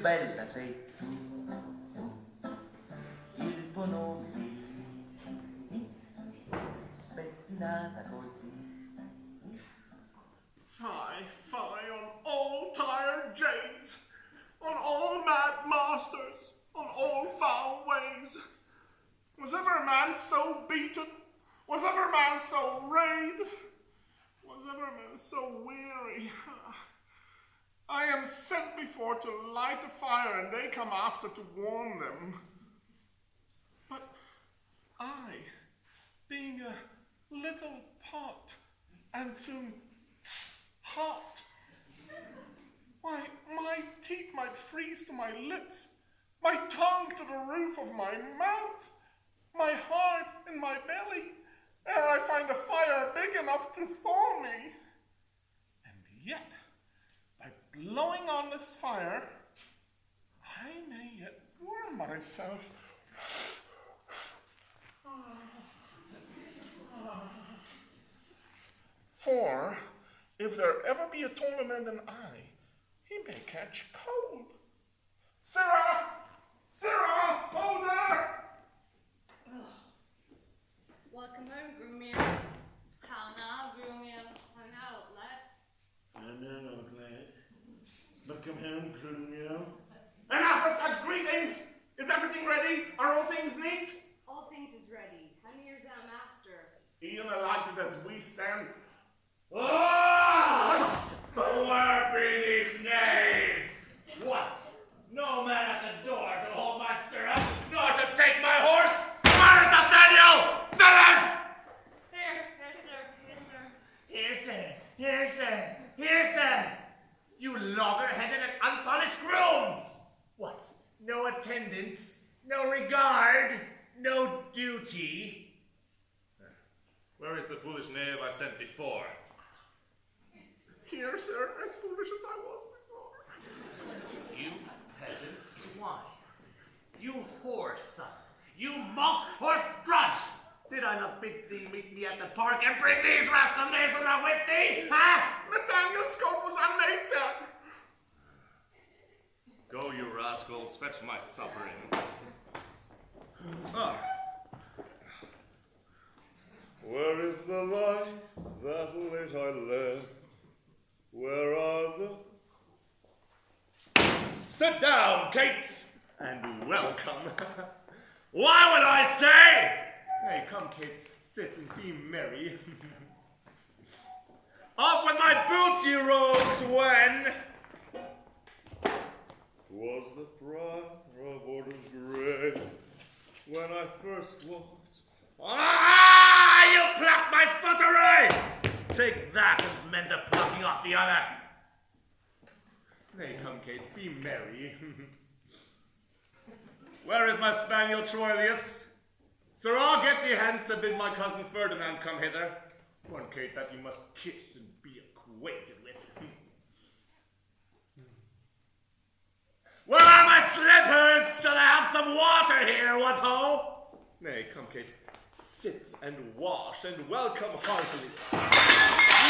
bella sei tu, il tuo nome spettinata così. Fie on all tired jades, on all mad masters, on all foul ways. Was ever a man so beaten? Was ever a man so rayed? Was ever a man so weary? I am sent before to light a fire, and they come after to warm them. But I, being a little pot, and soon hot, why, my teeth might freeze to my lips, my tongue to the roof of my mouth, my heart in my belly, ere I find a fire big enough to thaw me. And yet, by blowing on this fire, I may yet warm myself. For, if there ever be a taller man than I, he may catch cold. Sarah! Sarah! Hold there! Welcome home, Groomian. How now, Groomian? How now, lad? I know, lad. Welcome home, Groomian. And after such greetings, is everything ready? Are all things neat? All things is ready. How near is our master? Even alighted as we stand. Oh! Where be these days? What? No man at the door to hold my stirrup, nor to take my horse? Where is Nathaniel? Villain! Here, sir. Here, sir. Here, sir. You logger-headed and unpolished grooms! What? No attendance, no regard, no duty? Where is the foolish knave I sent before? Here, sir, as foolish as I was before. You peasant swine. You whore son. You malt horse drudge! Did I not bid thee meet me at the park and bring these rascal knaves along with thee? Huh? Nathaniel's coat was unmade, sir. Go, you rascals, fetch my supper in. Ah. Where is the life that late I led? Where are the... Sit down, Kate, and welcome. Why would I say? Hey, come, Kate, sit and be merry. Off with my boots, you rogues, when? 'Twas the friar of orders grey, when I first walked. Ah, you plucked my footery! Take that and mend the plucking off the other. Nay, come, Kate, be merry. Where is my spaniel Troilus? Sirrah, get thee hence and bid my cousin Ferdinand come hither. One, Kate, that you must kiss and be acquainted with. Where are my slippers? Shall I have some water here, what ho? Nay, come, Kate, sit and wash and welcome heartily.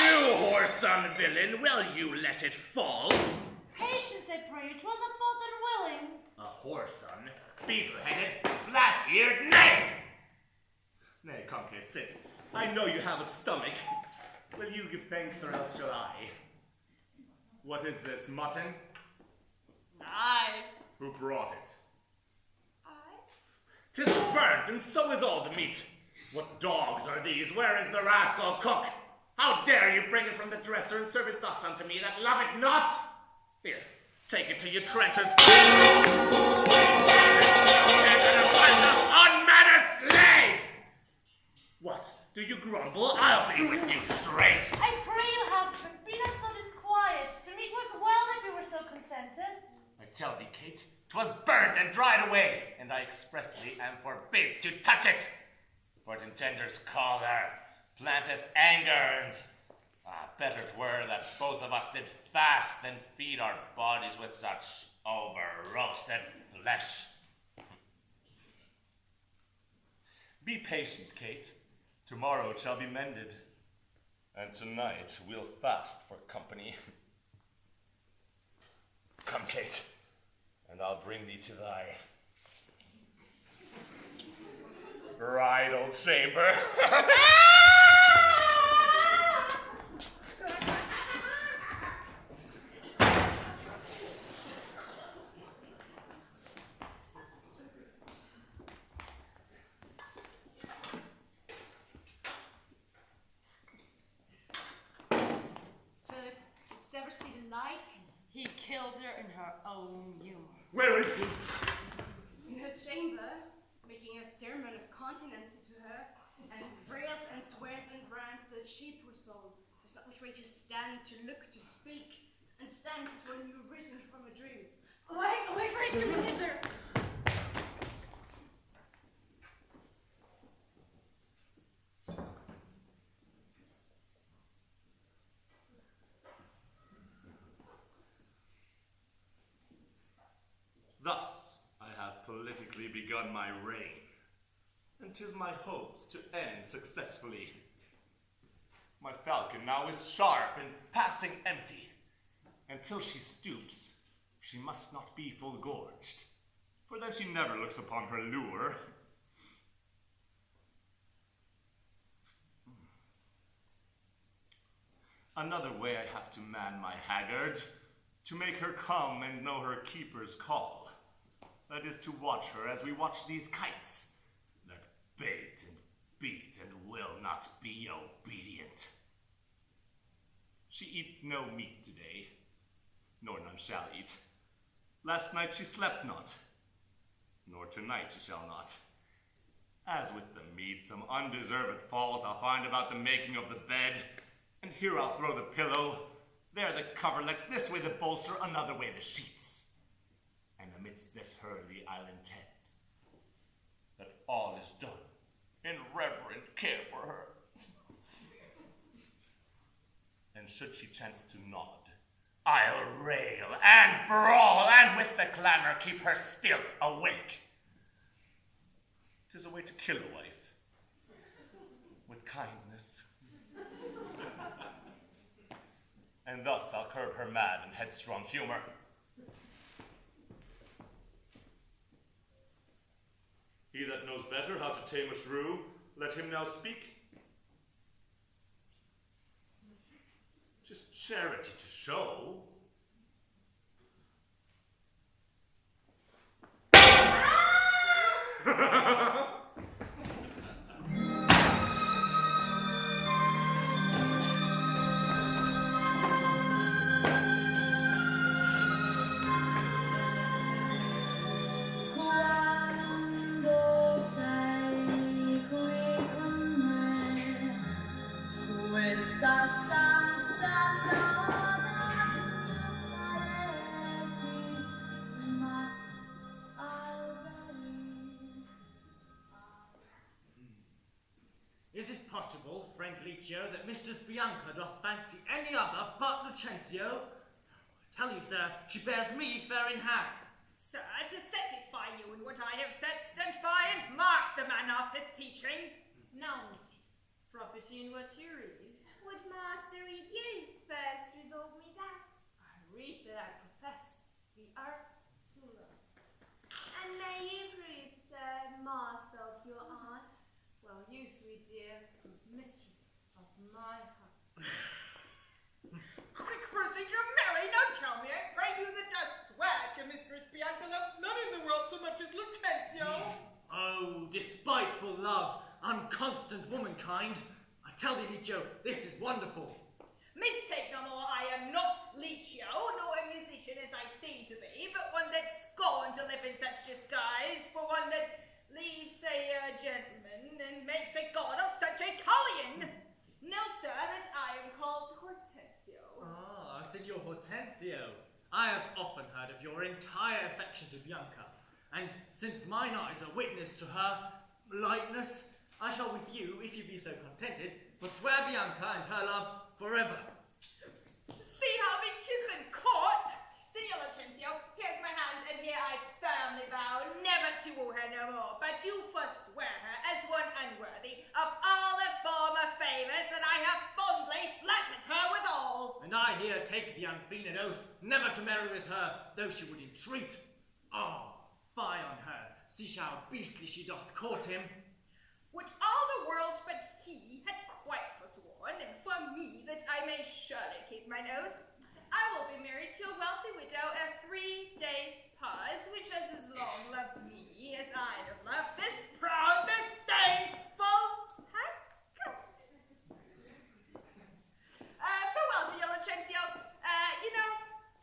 You whoreson villain, will you let it fall? Patience, I pray you. 'Twas a fault unwilling. A whoreson, beaver-headed, flat-eared knave! Nay, come, Kate, sit. I know you have a stomach. Will you give thanks, or else shall I? What is this, mutton? Aye. Who brought it? Aye. 'Tis burnt, and so is all the meat. What dogs are these? Where is the rascal cook? How dare you bring it from the dresser and serve it thus unto me that love it not? Here, take it to your trenchers. Unmannered slaves! What? Do you grumble? I'll be with you straight. I pray you, husband, be not so disquiet. The meat was well if you were so contented. I tell thee, Kate, 'twas burnt and dried away, and I expressly am forbid to touch it. For it engenders choler, planteth anger, and better 'twere that both of us did fast than feed our bodies with such over-roasted flesh. Be patient, Kate. Tomorrow it shall be mended. And tonight we'll fast for company. Come, Kate. and I'll bring thee to thy bridal chamber. He killed her in her own humor. Where is he? In her chamber, making a sermon of continency to her, and rails and swears and grants that she, poor soul, does not which way to stand, to look, to speak, and stands as one new risen from a dream. Away, Freys, come hither! Thus I have politically begun my reign, and 'tis my hopes to end successfully. My falcon now is sharp and passing empty. Until she stoops, she must not be full gorged, for then she never looks upon her lure. Another way I have to man my haggard, to make her come and know her keeper's call. That is to watch her as we watch these kites, that bait and beat and will not be obedient. She eat no meat today, nor none shall eat. Last night she slept not, nor tonight she shall not. As with the meat, some undeserved fault I'll find about the making of the bed, and here I'll throw the pillow, there the coverlets, this way the bolster, another way the sheets. And amidst this hurly I'll intend that all is done in reverent care for her. And should she chance to nod, I'll rail and brawl, and with the clamor keep her still awake. 'Tis a way to kill a wife with kindness. And thus I'll curb her mad and headstrong humor. He that knows better how to tame a shrew, let him now speak. 'Tis charity to show. Is it possible, friend Licio, that Mistress Bianca doth fancy any other but Lucentio? I tell you, sir, she bears me fair in hand. Sir, to satisfy you in what I have said, stand by and mark the manner of his teaching. Now, mistress, prophecy in what you read. Would master read you first resolve me that? I read that I profess the art to love. And may you prove, sir, master of your art? Well, you, sweet dear, mistress of my heart. Quick procedure, Mary, now tell me, I pray you that dost swear to Mistress Bianca loves none in the world so much as Lucentio. Oh, despiteful love, unconstant womankind. I tell thee, Licio, this is wonderful. Mistake no more, I am not Licio, nor a musician as I seem to be, but one that scorned to live in such disguise, for one that leaves a gentleman and makes a god of such a cullion. Know, sir, that I am called Hortensio. Ah, Signor Hortensio. I have often heard of your entire affection to Bianca, and since mine eyes are witness to her likeness, I shall with you, if you be so contented, forswear Bianca and her love forever. See how we kiss in court. Signor Lucentio, here's my hand, and here I firmly vow never to woo her no more, but do forswear her as one unworthy of all the former favours that I have fondly flattered her withal. And I here take the unfeigned oath never to marry with her, though she would entreat. Oh, fie on her. See how beastly she doth court him. Would all the world but he had quite forsworn, and for me that I may surely keep mine oath, I will be married to a wealthy widow of 3 days' pause, which has as long loved me as I have loved this proud, disdainful hag. Farewell to yellow Censio. You know,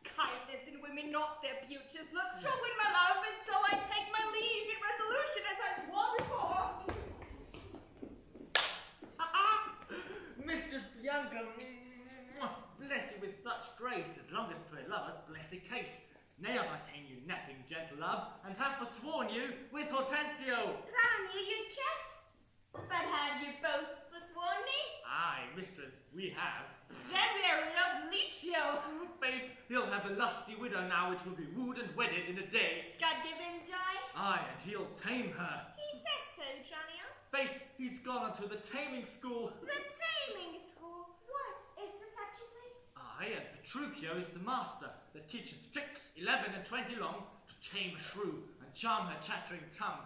kindness in women, not their beauteous looks, shall win my love, and so I take my leave in resolution as I swore before. Mistress Bianca, bless you with such grace, as long as pray lovers bless a case. Nay, I've obtained you nothing, gentle love, and have forsworn you with Hortensio. Granny, you jest. But have you both forsworn me? Aye, mistress, we have. Then we are of Licio. Faith, he'll have a lusty widow now which will be wooed and wedded in a day. God give him joy. Aye, and he'll tame her. He says so, Johnny. Faith, he's gone unto the taming school. The taming school? What is the such a place? Aye, and Petruchio is the master that teaches tricks 11 and 20 long to tame a shrew and charm her chattering tongue.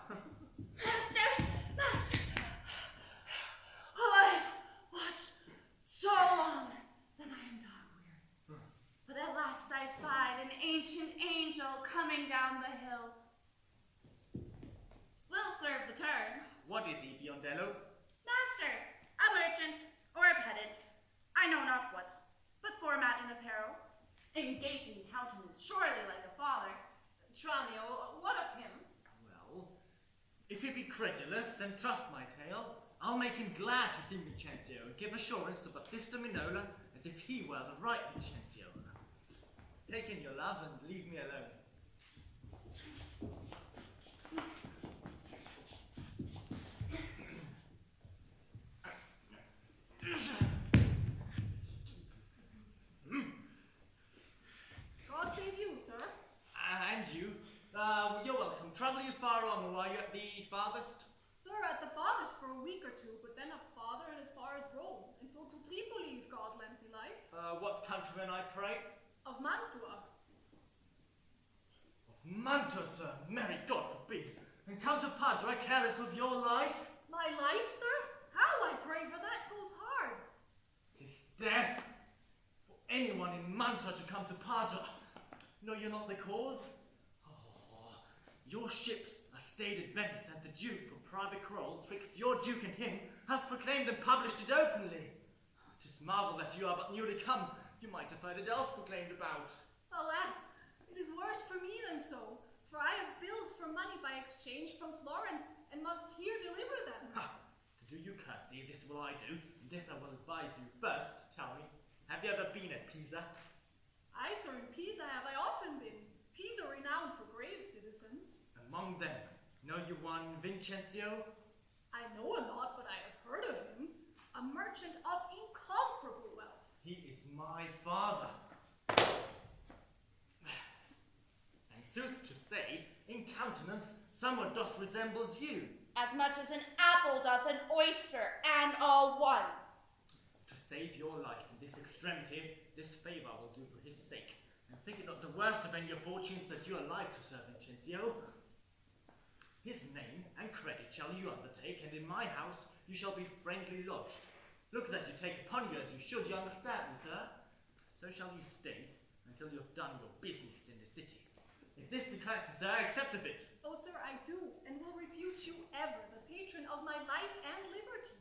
Master! Oh, I've watched so long that I am dog weary. But at last I spied an ancient angel coming down the hill. Will serve the turn. What is he, Biondello? Master, a merchant, or a pedant, I know not what, but format in apparel, engaging countenance, surely like a father. Tranio, what of him? Well, if he be credulous and trust my tale, I'll make him glad to see Vincenzo and give assurance to Baptista Minola as if he were the right Vincenzo. Take in your love and leave me alone. God save you, sir. And you. You're welcome. Travel you far on, or are you at the farthest? Sir, at the farthest for a week or two, but then up farther and as far as Rome, and so to Tripoli, if God lend me life. What countryman, I pray? Of Mantua. Of Mantua, sir. Merry God forbid. And come to Padua careless of your life? My life, sir? How, I pray, for that goes hard. 'Tis death for anyone in Mantua to come to Padua. Know you not the cause? Oh, your ships are stayed at Venice, and the Duke, for private quarrel twixt your Duke and him, hath proclaimed and published it openly. 'Tis marvel that you are but newly come. You might have heard it else proclaimed about. Alas, it is worse for me than so, for I have bills for money by exchange from Florence, and must here deliver them. Ha! To do you courtesy, this will I do, and this I will advise you. First, tell me, have you ever been at Pisa? Aye, sir, in Pisa have I often been. Pisa renowned for brave citizens. Among them, know you one Vincenzo? I know him not, but I have heard of him. A merchant of incomparable wealth. He is my father. And sooth to say, in countenance, somewhat doth resembles you. As much as an apple doth an oyster, and all one. To save your life in this extremity, this favour I will do for his sake. And think it not the worst of any of fortunes that you are like to Sir Vincenzo. His name and credit shall you undertake, and in my house you shall be friendly lodged. Look that you take upon you as you should, you understand me, sir? So shall you stay until you have done your business in the city. If this be courtesy, sir, accept of it. Oh, sir, I do, and will repute you ever the patron of my life and liberty.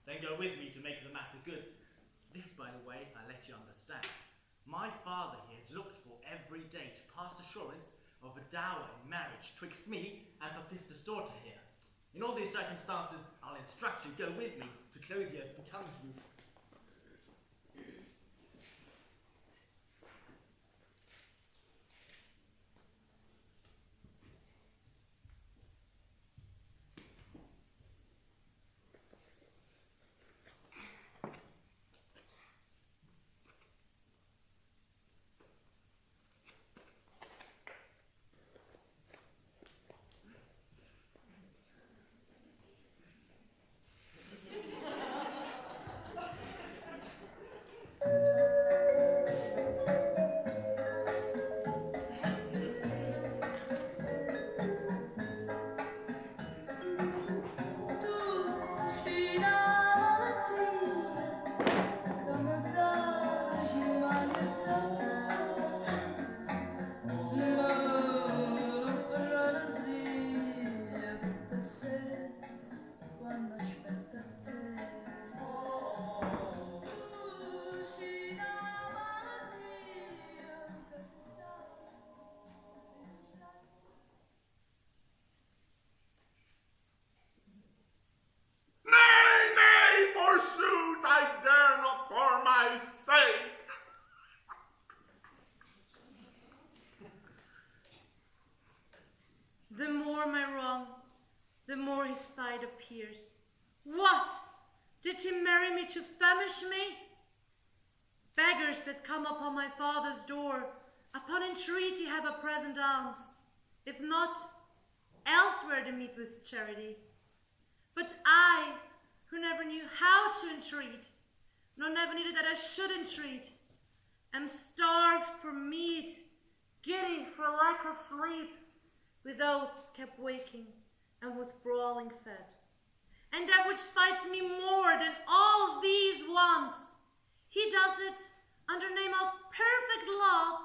Then go with me to make the matter good. This, by the way, I let you understand. My father here has looked for every day to pass assurance of a dower in marriage twixt me and Baptista's daughter here. In all these circumstances, I'll instruct you, go with me, to clothe you as becomes you. I dare not for my sake. The more my wrong, the more his spite appears. What? Did he marry me to famish me? Beggars that come upon my father's door, upon entreaty have a present alms. If not, elsewhere to meet with charity. But I, who never knew how to entreat, nor never needed that I should entreat, am starved for meat, giddy for lack of sleep, with oaths kept waking, and with brawling fed. And that which spites me more than all these wants, he does it under name of perfect love,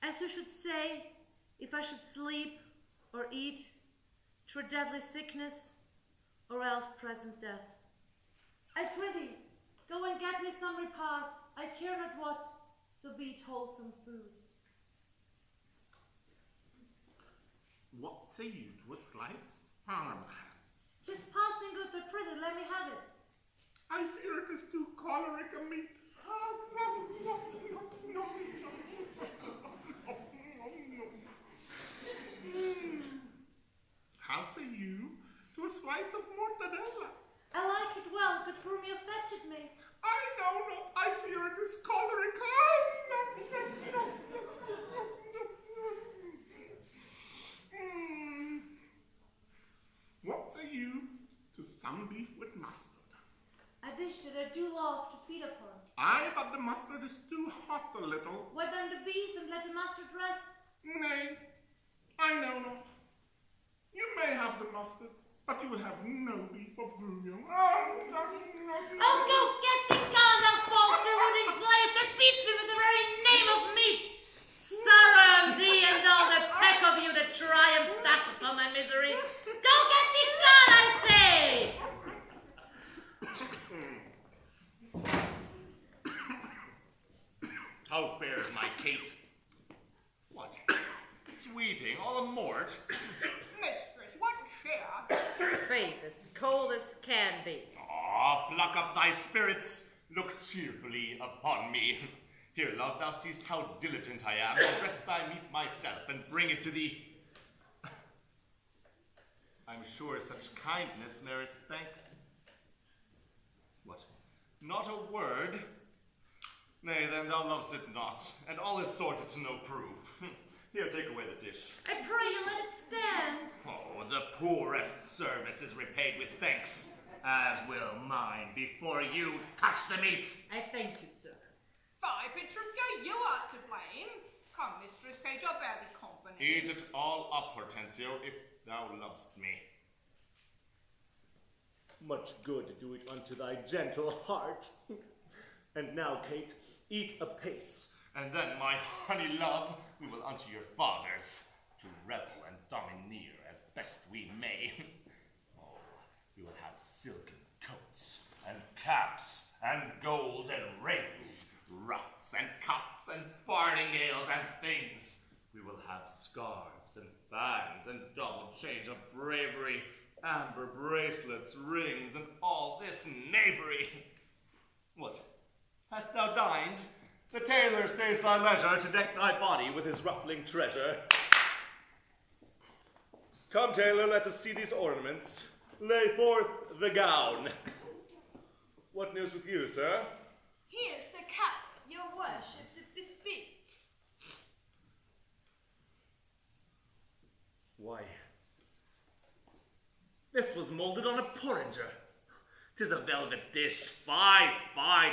as who should say, if I should sleep or eat, 'twere deadly sickness, or else present death. I prithee, go and get me some repast, I care not what, so be it wholesome food. What say you to a slice of farm? 'Tis passing good, but prithee, let me have it. I fear it is too choleric a meat. How say you to a slice of mortadella? I like it well, but whom you fetched me? I know not, I fear it is choleric. What say you to some beef with mustard? A dish that I do love to feed upon. Aye, but the mustard is too hot a little. Why then the beef and let the mustard rest? Nay, I know not. You may have the mustard, but you will have no beef of Grunion. Oh, go get the gun, thou false deluding slave that feeds me with the very name of meat! Sorrow on thee and all the peck of you that triumph thus upon my misery! Go get the gun, I say! How fares my Kate? What? Sweeting, all a mort? Mistress, what cheer? Faith, as cold as can be. Ah, pluck up thy spirits. Look cheerfully upon me. Here, love, thou seest how diligent I am. I'll dress thy meat myself and bring it to thee. I'm sure such kindness merits thanks. What? Not a word? Nay, then thou lovest it not, and all is sorted to no proof. Here, take away the dish. I pray you let it stand. Oh, the poorest service is repaid with thanks, as will mine before you touch the meat. I thank you, sir. Fie, Petruchia, you are to blame. Come, Mistress Kate, I'll bear thee company. Eat it all up, Hortensio, if thou lovest me. Much good do it unto thy gentle heart. And now, Kate, eat apace. And then, my honey love, we will unto your fathers, to revel and domineer as best we may. Oh, we will have silken coats, and caps, and golden rings, ruffs, and cups, and farthingales, and things. We will have scarves, and fans, and double change of bravery, amber bracelets, rings, and all this knavery. What? Hast thou dined? The tailor stays thy leisure to deck thy body with his ruffling treasure. Come, tailor, let us see these ornaments. Lay forth the gown. What news with you, sir? Here's the cap your worship did bespeak. Why, this was molded on a porringer. 'Tis a velvet dish, fie,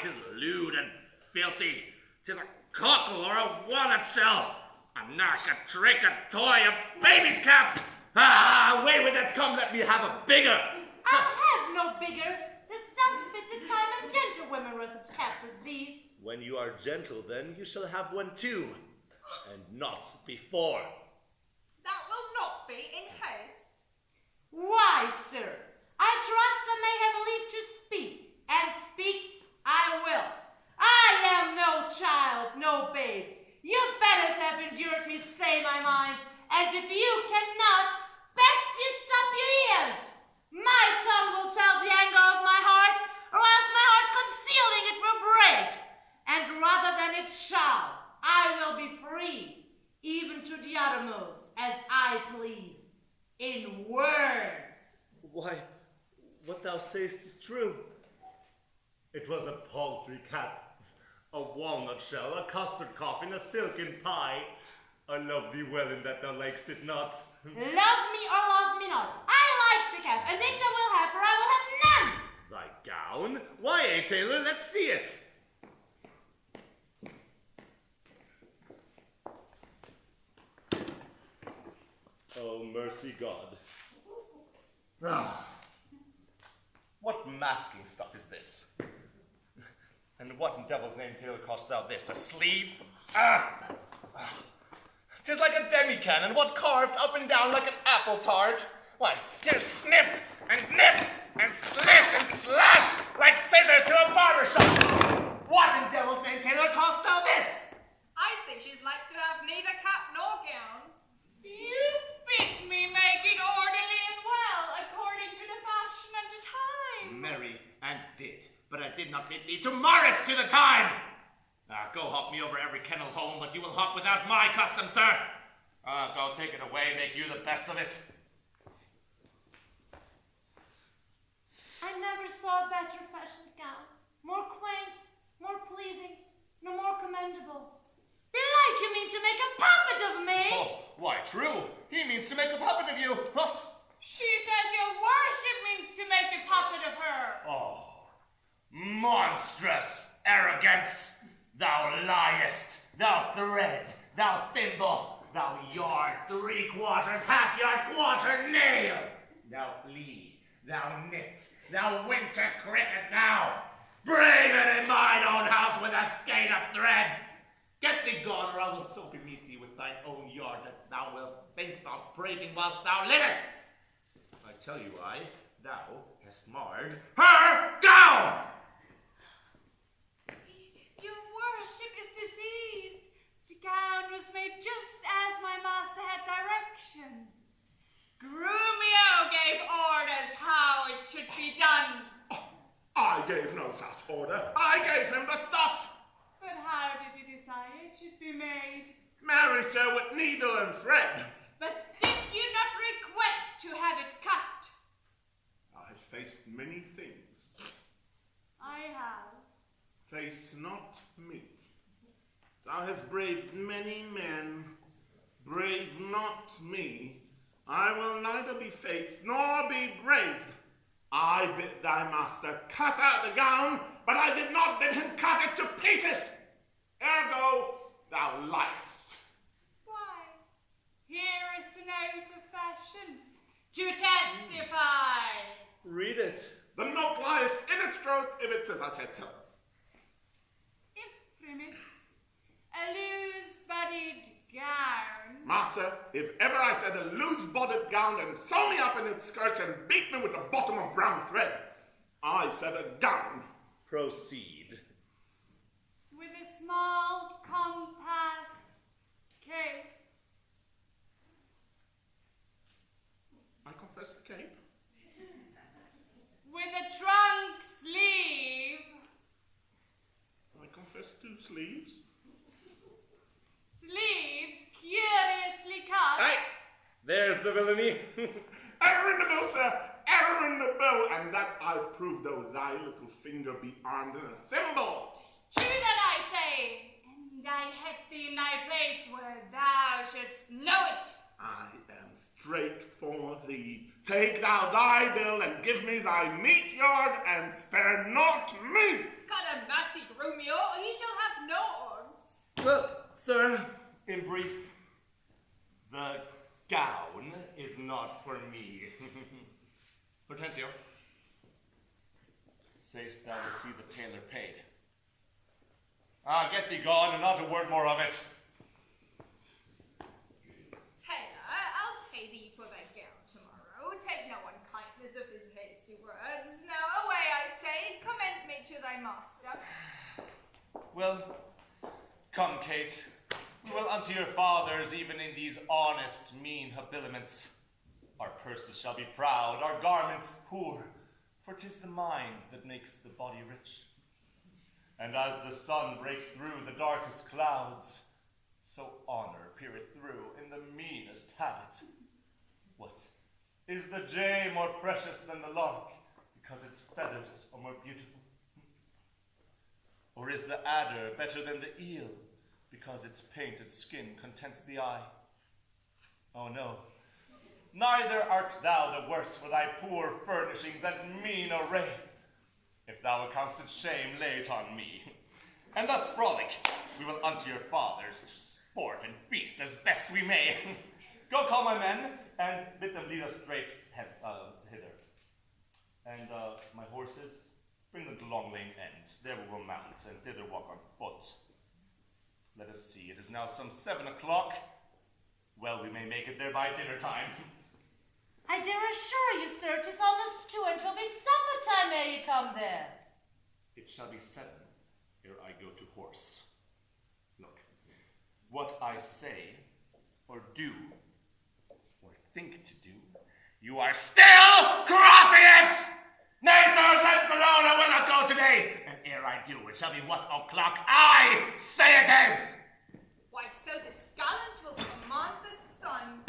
'tis lewd and filthy. 'Tis a cockle or a walnut shell, a knack, a trick, a toy, a baby's cap. Ah, away with it, come, let me have a bigger. I'll have no bigger. This does fit the time and gentlewomen wear such caps as these. When you are gentle, then, you shall have one too, and not before. That will not be in haste. Why, sir? I trust I may have leave to speak, and speak I will. I am no child, no babe. You betters have endured me, say my mind, and if you cannot, best you stop your ears. My tongue will tell the anger of my heart, or else my heart conceal now I will be free, even to the uttermost, as I please, in words. Why, what thou sayest is true. It was a paltry cap, a walnut shell, a custard coffin, a silken pie. I love thee well in that thou likest it not. Love me or love me not, I like the cap, and it I will have, for I will have none. Thy gown? Why, eh, tailor? Let's see it. Oh, mercy God. Ah, what masking stuff is this? And what in devil's name, tailor, cost thou this? A sleeve? Ah! 'Tis like a demi-cannon, what carved up and down like an apple tart. Why, here's snip and nip and slish and slash like scissors to a barber shop. What in devil's name, tailor, cost thou this? I think she's like to have neither cap nor gown. You bid me make it orderly and well, according to the fashion and the time. Marry and did, but I did not bid thee to mar it to the time. Go hop me over every kennel home, but you will hop without my custom, sir. Go take it away, make you the best of it. I never saw a better fashioned gown, more quaint, more pleasing, no more commendable. Belike you mean to make a puppet of me? Oh, why, true. He means to make a puppet of you. Huh? She says your worship means to make a puppet of her. Oh, monstrous arrogance. Thou liest, thou thread, thou thimble, thou yard, 3/4, half-yard, quarter nail. Thou flea, thou knit, thou winter cricket, thou. Brave it in mine own house with a skein of thread. Get thee gone, or I will so bemeet thee with thine own yard that thou wilt think of prating whilst thou livest. I tell you thou hast marred her gown. Your worship is deceived. The gown was made just as my master had direction. Grumio gave orders how it should be done. I gave no such order. I gave him the stuff. But how did he decide it should be made? Marry, sir, with needle and thread. But did you not request to have it cut? I have faced many things. I have. Face not me. Thou hast braved many men. Brave not me. I will neither be faced nor be braved. I bid thy master cut out the gown, but I did not bid him cut it to pieces. Ergo, thou liest. Why? Here is the note of fashion to testify. Read it. The note lies in its throat if it says I said so. Imprimis, a loose-bodied gown. Master, if ever I said a loose-bodied gown, then sew me up in its skirts and beat me with the bottom of brown thread. I said a gown. Proceed. With a small, compassed cape. I confess the cape. With a trunk sleeve. I confess 2 sleeves. Sleeves curiously cut. Right. There's the villainy. Error in the bill, sir. Error in the bill. And that I'll prove, though thy little finger be armed in a thimble. True that I say, and I had thee in thy place where thou shouldst know it. I am straight for thee. Take thou thy bill and give me thy meat yard and spare not me. God a mercy, Grumio, he shall have no arms. Well, sir, in brief, the gown is not for me. Hortensio, sayest thou to see the tailor paid? Get thee gone, and not a word more of it. Tailor, I'll pay thee for thy gown tomorrow. Take no unkindness of his hasty words. Now away, I say, commend me to thy master. Well, come, Kate. We will unto your fathers, even in these honest, mean habiliments. Our purses shall be proud, our garments poor, for 'tis the mind that makes the body rich. And as the sun breaks through the darkest clouds, so honor peereth through in the meanest habit. What? Is the jay more precious than the lark, because its feathers are more beautiful? Or is the adder better than the eel, because its painted skin contents the eye? Oh no, neither art thou the worse for thy poor furnishings and mean array. If thou accountest shame, lay it on me. And thus frolic, we will unto your fathers to sport and feast as best we may. Go call my men, and bid them lead us straight hither. And my horses, bring them to Long Lane End. There we will mount, and thither walk on foot. Let us see, it is now some 7 o'clock. Well, we may make it there by dinner time. I dare assure you, sir, 'tis almost 2, and 'twill be supper time ere ye come there. It shall be 7 ere I go to horse. Look, what I say, or do, or think to do, you are still crossing it! Nay, sir, let alone, I will not go today. And ere I do, it shall be what o'clock I say it is. Why, so this gallant will command the sun.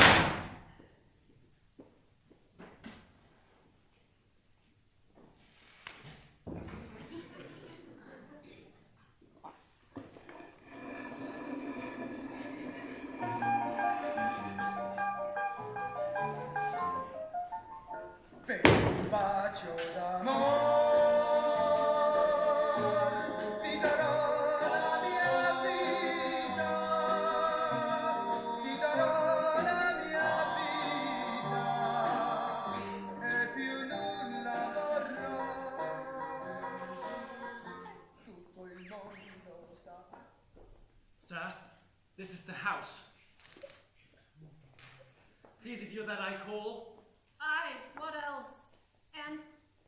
Un bacio d'amore, ti darò la mia vita, ti darò la mia vita, e più nulla vorrò. Tutto il mondo sta. Sir, this is the house. Please, if you're that I call. Aye, what else?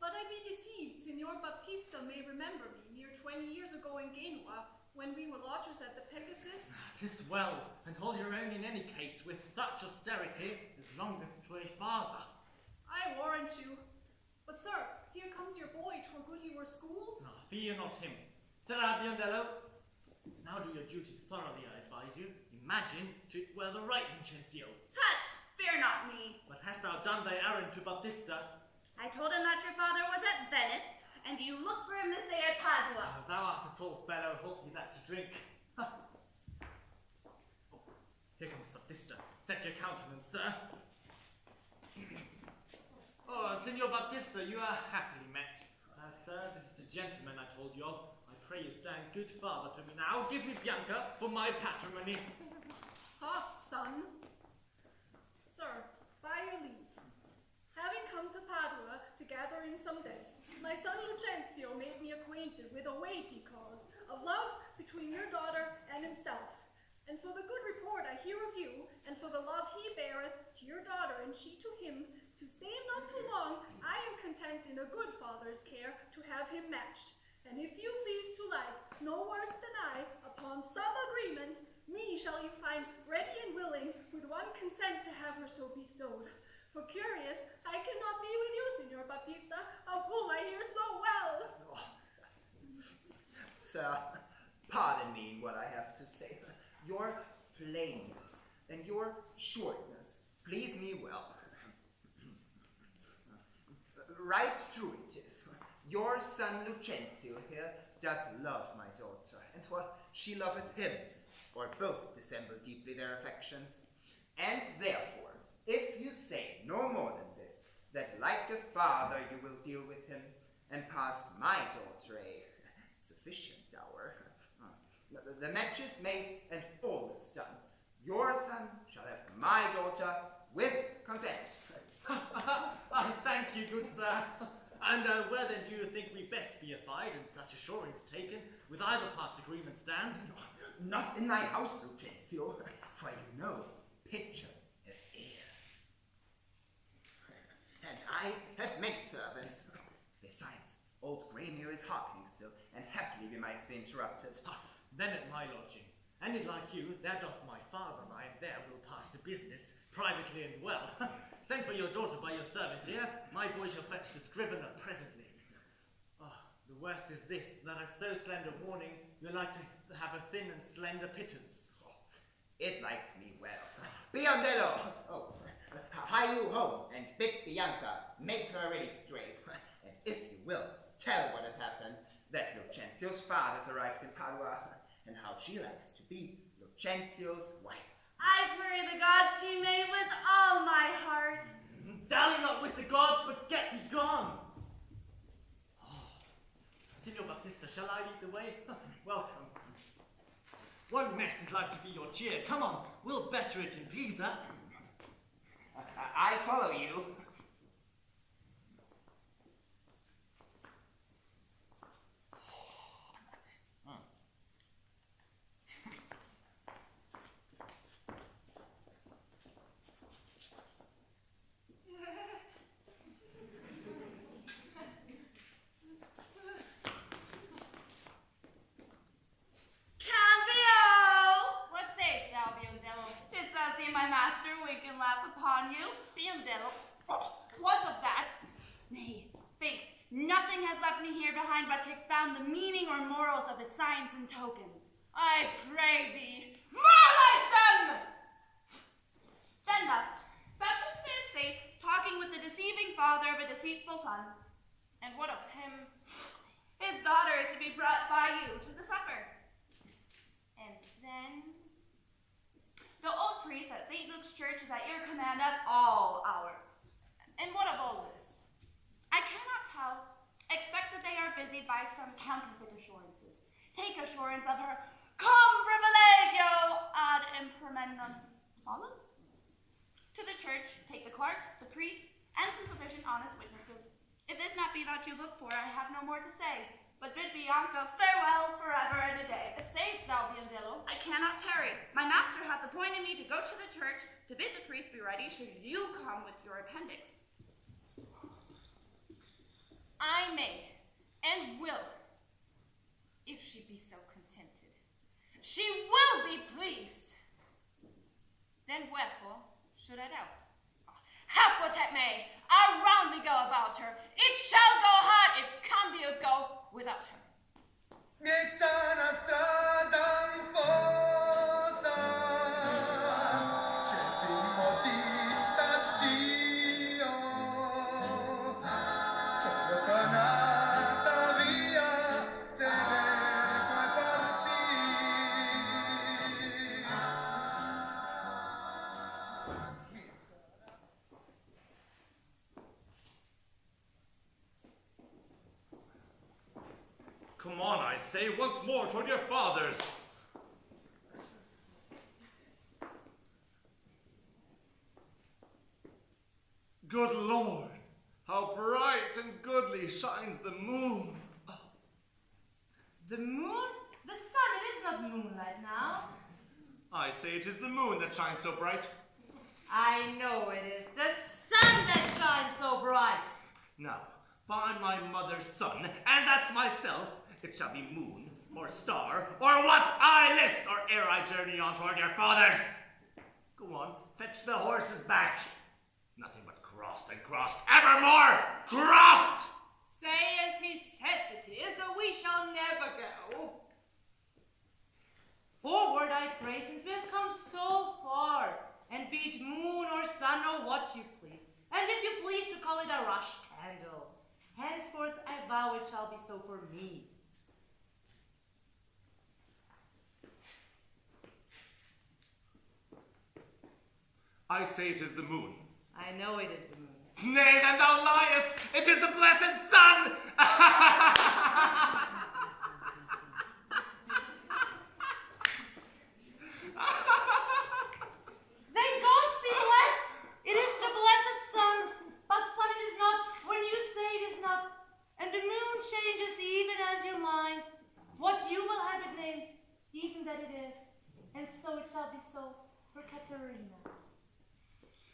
But I be deceived, Signor Baptista may remember me near 20 years ago in Genua, when we were lodgers at the Pegasus. 'Tis well, and hold your own in any case, with such austerity as longeth to a father. I warrant you. But sir, here comes your boy, 'twere good he were schooled. No, fear not him. Sarà biondello. Now do your duty thoroughly, I advise you. Imagine 'tis well the right, Vincenzio. Tut, fear not me. But hast thou done thy errand to Baptista? I told him that your father was at Venice, and you looked for him this day at Padua. Oh, thou art a tall fellow, hold me that to drink. Oh, here comes Baptista. Set your countenance, sir. Oh, Signor Baptista, you are happily met. Sir, this is the gentleman I told you of. I pray you stand good father to me now. Give me Bianca for my patrimony. Soft, son. Sir, by your leave. Having come to Padua to gather in some debts, my son Lucentio made me acquainted with a weighty cause of love between your daughter and himself. And for the good report I hear of you, and for the love he beareth to your daughter and she to him, to stay not too long, I am content in a good father's care to have him matched. And if you please to like, no worse than I, upon some agreement, me shall you find ready and willing, with one consent to have her so bestowed. For curious, I cannot be with you, Signor Baptista, of whom I hear so well. Oh. Sir, pardon me what I have to say. Your plainness and your shortness please me well. Right true it is. Your son Lucentio here doth love my daughter, and what she loveth him, or both dissemble deeply their affections. And therefore, if you say no more than this, that like a father you will deal with him, and pass my daughter a sufficient dower, the match is made and all is done. Your son shall have my daughter with consent. I thank you, good sir. And where then do you think we best be affied, and such assurance taken, with either part's agreement stand? Not in my house, Lucentio, for you know, pictures have ears. And I have many servants. Besides, old Graymere is harping still, and happily we might be interrupted. Then at my lodging, and it like you, there doth my father lie, and there will pass to business, privately and well. Send for your daughter by your servant here, my boy shall fetch the scrivener presently. The worst is this, that at so slender warning, you're like to have a thin and slender pittance. It likes me well. Biondello! Oh, hie you home and bid Bianca make her ready straight. And if you will, tell what had happened, that Lucentio's father's arrived in Padua, and how she likes to be Lucentio's wife. I pray the gods she may with all my heart. Dally not with the gods, but get thee gone. Signor Baptista, shall I lead the way? Welcome. One mess is like to be your cheer. Come on, we'll better it in Pisa. I follow you. My master wink and laugh upon you. Biondello. What of that? Nay, think, nothing has left me here behind but to expound the meaning or morals of the signs and tokens. I pray thee, moralize them! Then thus, Baptista is safe, talking with the deceiving father of a deceitful son. And what of him? His daughter is to be brought by you to the supper. And then the old priest at St. Luke's Church is at your command at all hours. And what of all this? I cannot tell. Expect that they are busied by some counterfeit assurances. Take assurance of her cum privilegio ad imprimendum solum. To the church, take the clerk, the priest, and some sufficient honest witnesses. If this not be that you look for, I have no more to say, but bid Bianca farewell forever and a day. Sayest thou, Biondello? I cannot tarry. My master hath appointed me to go to the church to bid the priest be ready should you come with your appendix. I may, and will, if she be so contented. She will be pleased. Then wherefore should I doubt? Hap what it may, I'll roundly go about her. It shall go hard if Cambio go without her. Miezana strada infosa, c'è simotita Dio, solo tornata via, te ne puoi partire. Come on, I say, once more toward your fathers. Good Lord, how bright and goodly shines the moon. The moon? The sun, it is not moonlight now. I say it is the moon that shines so bright. I know it is the sun that shines so bright. Now, by my mother's son, and that's myself, it shall be moon, or star, or what I list, or ere I journey on toward your fathers. Go on, fetch the horses back. Nothing but crossed and crossed, evermore crossed! Say as he says it is, or we shall never go. Forward, I pray, since we have come so far, and be it moon or sun or what you please, and if you please to call it a rush candle, henceforth I vow it shall be so for me. I say it is the moon. I know it is the moon. Nay, then thou liest! It is the blessed sun! Then God be blessed! It is the blessed sun, but sun it is not when you say it is not, and the moon changes even as you mind. What you will have it named, even that it is, and so it shall be so for Katharina.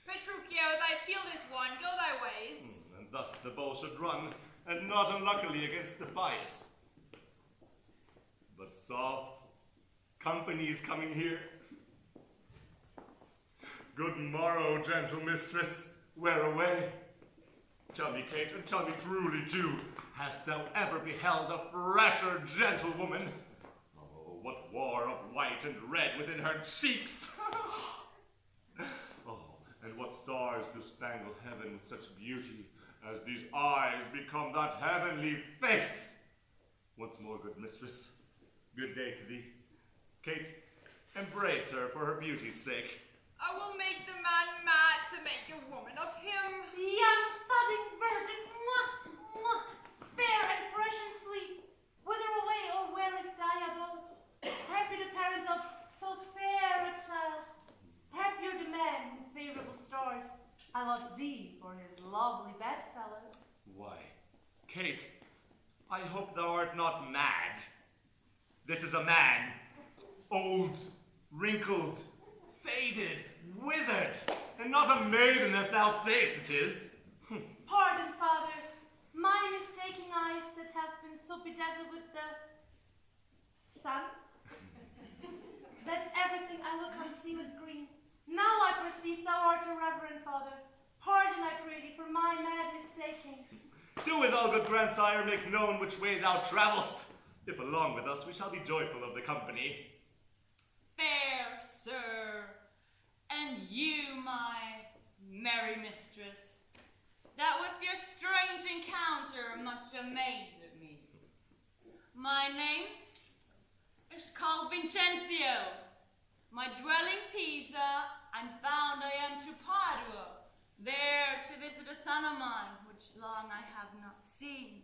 Petruchio, thy field is won, go thy ways. And thus the bow should run, and not unluckily against the bias. But soft, company is coming here. Good morrow, gentle mistress, where away? Tell me, Kate, and tell me truly too, Hast thou ever beheld a fresher gentlewoman? Oh, what war of white and red within her cheeks! Oh, and what stars do spangle heaven with such beauty as these eyes become that heavenly face! Once more, good mistress, good day to thee. Kate, embrace her for her beauty's sake. I will make the man mad to make a woman of him. Young budding virgin, mwah, mwah, fair and fresh and sweet, whither away, or where is thy abode? Happy the parents of so fair a child. Happier the man in favorable stars. I love thee for his lovely bedfellow. Why, Kate, I hope thou art not mad. This is a man, old, wrinkled, faded, withered, and not a maiden as thou sayest it is. Pardon, father, my mistaking eyes that have been so bedazzled with the sun, that everything I look on see with green. Now I perceive thou art a reverend father. Pardon, I pray thee, for my mad mistaking. Do with all good grandsire make known which way thou travelst. If along with us, we shall be joyful of the company. Fair sir, and you, my merry mistress, that with your strange encounter much amazed me. My name is called Vincenzio. My dwelling Pisa, and bound I am to Padua, there to visit a son of mine, which long I have not seen.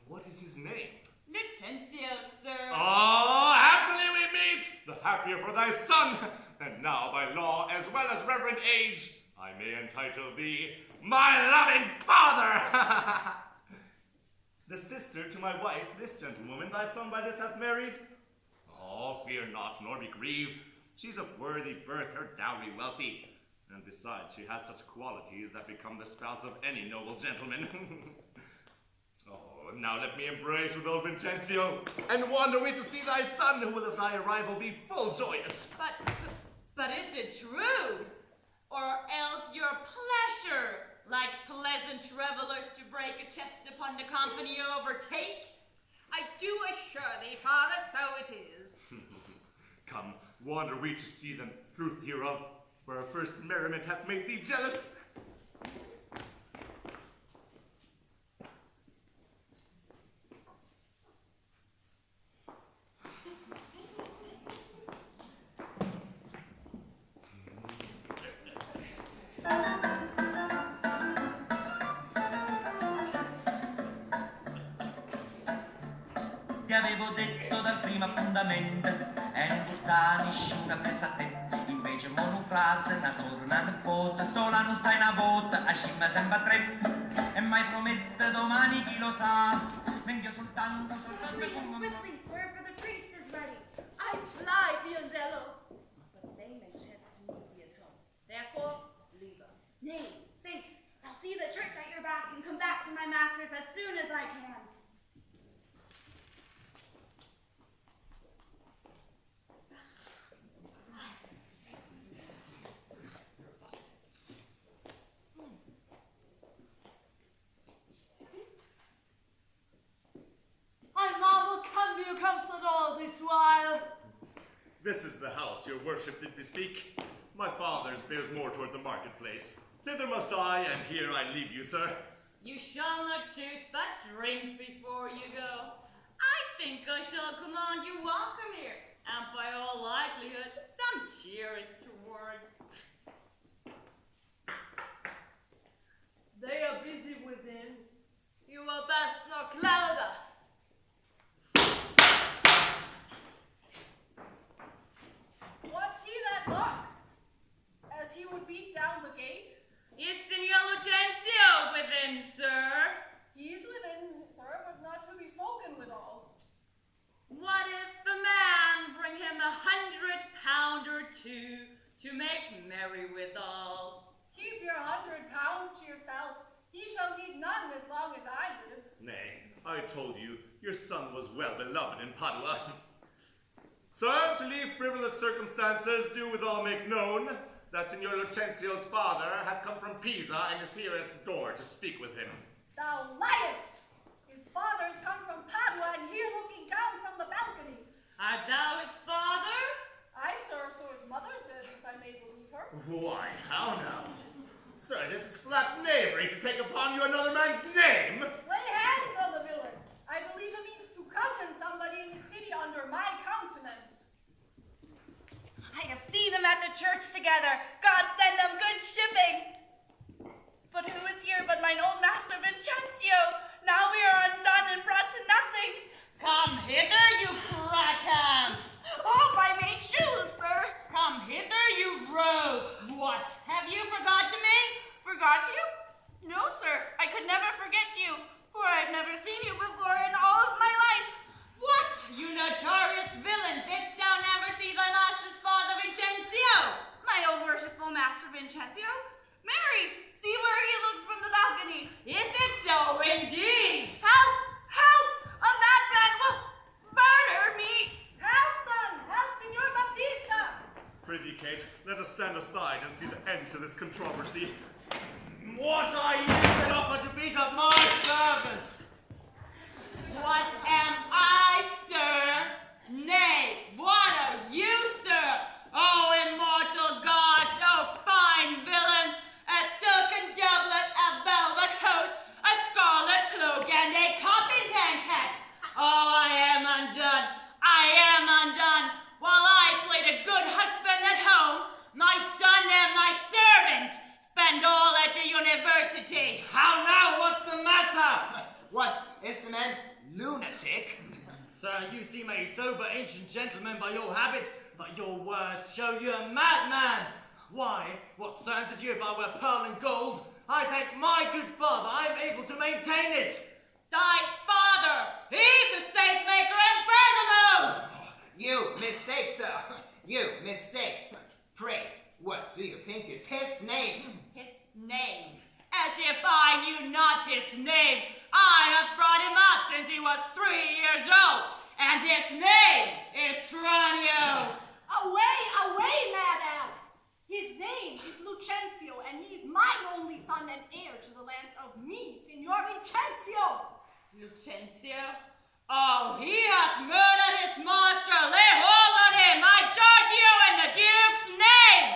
What is his name? Vincenzio, sir. Oh, happily we meet, the happier for thy son. And now by law, as well as reverend age, I may entitle thee my loving father. The sister to my wife, this gentlewoman, thy son by this hath married. Oh, fear not, nor be grieved. She's of worthy birth, her dowry wealthy. And besides, she has such qualities that become the spouse of any noble gentleman. Oh, now let me embrace with old Vincenzio, and wander we to see thy son, who will of thy arrival be full joyous. But is it true? Or else your pleasure, like pleasant travelers, to break a chest upon the company you overtake? I do assure thee, father, so it is. Come, wander we to see the truth hereof, for our first merriment hath made thee jealous. Ti avevo detto dal primo appuntamento, e non porta nessuno appresso a te. Invece mo non frase, una sorella, una nipote, sola non stai una volta, a scimma sempre a tre. E mai promesse domani chi lo sa, meglio soltanto Swiftly, swiftly, sir, for the priest is ready. I fly, Biondello. But they may chance to meet me at home. Therefore, leave us. Nay, thanks. I'll see the trick at your back and come back to my masters as soon as I can. I marvel come you comes at all this while. This is the house your worship did bespeak. My father's bears more toward the marketplace. Thither must I, and here I leave you, sir. You shall not choose but drink before you go. I think I shall command you welcome here, and by all likelihood, some cheer is toward. They are busy within. You will best knock louder. What's he that knocks? As he would beat down the gate? Is Signor Lucentio within, sir? He's within, sir, but not to be spoken withal. What if the man bring him 100 or 2 to make merry withal? Keep your 100 pounds to yourself. He shall need none as long as I live. Nay, I told you, your son was well beloved in Padua. Sir, to leave frivolous circumstances, do withal make known that Signor Lucentio's father hath come from Pisa and is here at the door to speak with him. Thou liest! His father Art thou his father? Aye, sir, so his mother says, if I may believe her. Why, how now? Sir, this is flat knavery to take upon you another man's name. Lay hands on the villain. I believe it means to cozen somebody in the city under my countenance. I have seen them at the church together. God send them good shipping. But who is here but mine old master Vincentio? Now we are undone and brought to nothing. Come hither, you crackhand. Oh, I make shoes, sir. Come hither, you rogue. What, have you forgot me? Forgot you? No, sir. I could never forget you, for I've never seen you before in all of my life. What, you notorious villain, didst thou never see thy master's father Vincentio? My old worshipful master Vincentio? Mary, see where he looks from the balcony. Is it so indeed? Help! Help! A madman will murder me! Help, son! Help, Signor Baptista! Prithee, Kate, let us stand aside and see the end to this controversy. What are you that offer to beat up my servant? What am I, sir? Nay, what are you, sir? Oh, immortal gods, oh, fine villain! A silken doublet, a velvet hose, a scarlet cloak, and a copintan hat. Oh, I am undone. I am undone. While I played a good husband at home, my son and my servant spend all at the university. How now? What's the matter? What, is the man lunatic? Sir, you seem a sober ancient gentleman by your habit, but your words show you a madman. Why, what concerns it you if I were pearl and gold? I thank my good father I am able to maintain it. Thy father, he's the saints maker in Bergamo. You mistake, sir. You mistake. Pray, what do you think is his name? His name? As if I knew not his name. I have brought him up since he was 3 years old, and his name is Tranio. Away, away, mad ass! His name is Lucentio, and he is mine only son and heir to the lands of me, Signor Vincentio. Lucentio? Oh, he hath murdered his master. Lay hold on him. I charge you in the Duke's name.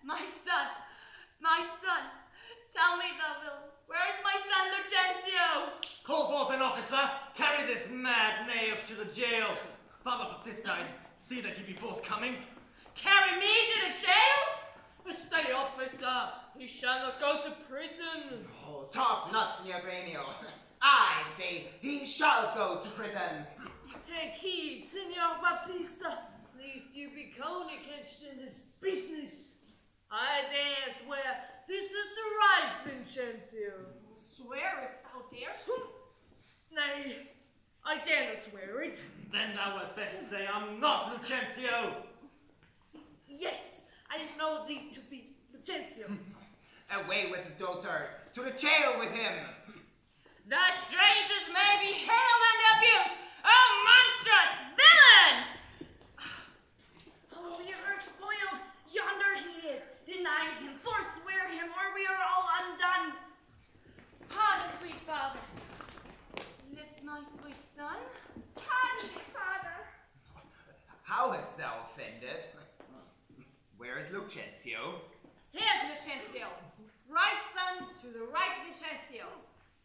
My son, tell me, thou villain, where is my son Lucentio? Call forth an officer. Carry this mad knave to the jail. Father Baptista, see that he be forthcoming. Carry me to the jail? Stay, officer. He shall not go to prison. Oh, talk not, Signor Gremio. I say he shall go to prison. Take heed, Signor Baptista, lest you be connivant in this business. I dare swear this is the right Vincentio. Swear if thou darest. Nay, I dare not swear it. Then thou wert best say I'm not Lucentio. Yes, I know thee to be Lucentio. Away with the daughter, to the jail with him. The strangers may be hailed and abused, oh monstrous villains! Oh, we are spoiled. Yonder he is. Deny him, forswear him, or we are all undone. Pardon, sweet father. Lives my sweet son? Pardon me, father. How hast thou offended? Where is Lucentio? Here's Vincentio. Right son to the right Vincentio,